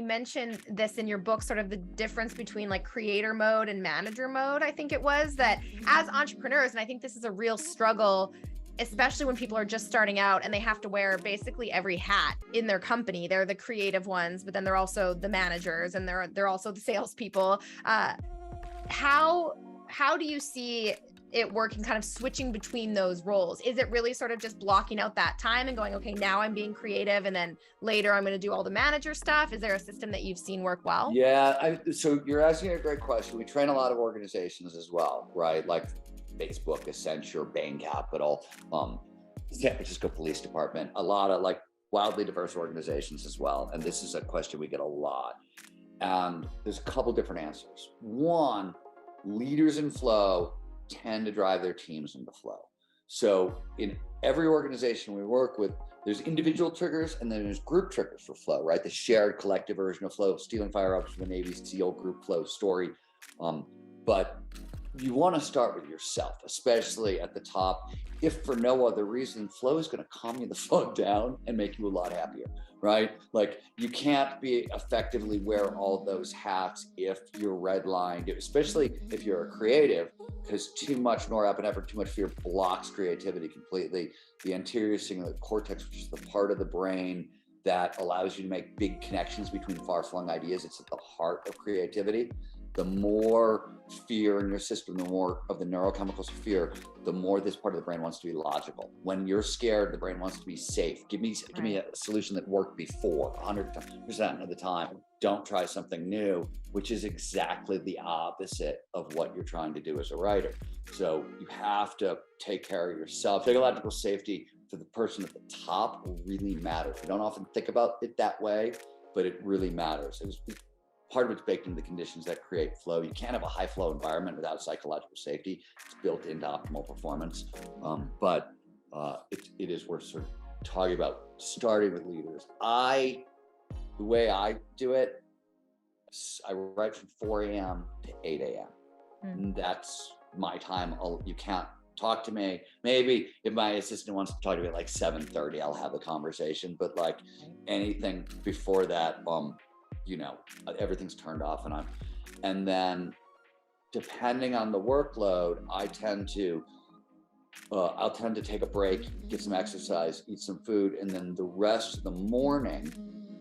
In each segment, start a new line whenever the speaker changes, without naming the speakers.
you mentioned this in your book, sort of the difference between like creator mode and manager mode, I think it was, that as entrepreneurs, and I think this is a real struggle, especially when people are just starting out and they have to wear basically every hat in their company. They're the creative ones, but then they're also the managers and they're also the salespeople. How do you see it working, kind of switching between those roles? Is it really sort of just blocking out that time and going, okay, now I'm being creative, and then later I'm going to do all the manager stuff? Is there a system that you've seen work well?
Yeah, so you're asking a great question. We train a lot of organizations as well, right? Like Facebook, Accenture, Bain Capital, San Francisco Police Department, a lot of like wildly diverse organizations as well. And this is a question we get a lot. And there's a couple different answers. One, leaders in flow tend to drive their teams into flow. So in every organization we work with, there's individual triggers and then there's group triggers for flow, right? The shared collective version of flow, stealing firearms from the Navy SEAL group flow story. But you want to start with yourself, especially at the top. If for no other reason, flow is going to calm you the fuck down and make you a lot happier, right? Like you can't be effectively wear all those hats if you're redlined, especially if you're a creative, because too much norepinephrine, too much fear blocks creativity completely. The anterior cingulate cortex, which is the part of the brain that allows you to make big connections between far-flung ideas, it's at the heart of creativity. The more fear in your system, the more of the neurochemicals of fear, the more this part of the brain wants to be logical. When you're scared, the brain wants to be safe. Give me a solution that worked before 100% of the time. Don't try something new, which is exactly the opposite of what you're trying to do as a writer. So you have to take care of yourself. Psychological safety for the person at the top really matters. We don't often think about it that way, but it really matters. Part of it's baked into the conditions that create flow. You can't have a high flow environment without psychological safety. It's built into optimal performance. But it is worth sort of talking about starting with leaders. The way I do it, I write from 4 a.m. to 8 a.m. And that's my time. You can't talk to me. Maybe if my assistant wants to talk to me at like 7:30, I'll have a conversation. But like anything before that, everything's turned off, and then depending on the workload, I'll tend to take a break, get some exercise, eat some food, and then the rest of the morning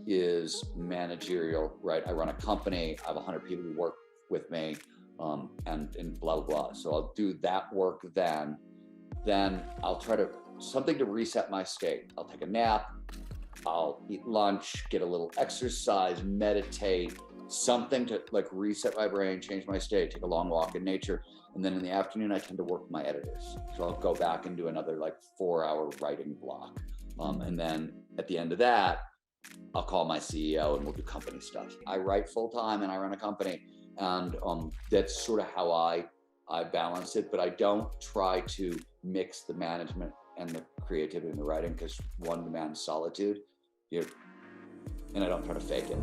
is managerial, right? I run a company, I have 100 people who work with me, and blah, blah, blah. So I'll do that work then I'll try to, something to reset my state. I'll take a nap, I'll eat lunch, get a little exercise, meditate, something to like reset my brain, change my state, take a long walk in nature. And then in the afternoon, I tend to work with my editors. So I'll go back and do another like 4-hour writing block. And then at the end of that, I'll call my CEO and we'll do company stuff. I write full time and I run a company. And that's sort of how I balance it, but I don't try to mix the management and the creativity in the writing, because one demands solitude, and I don't try to fake it.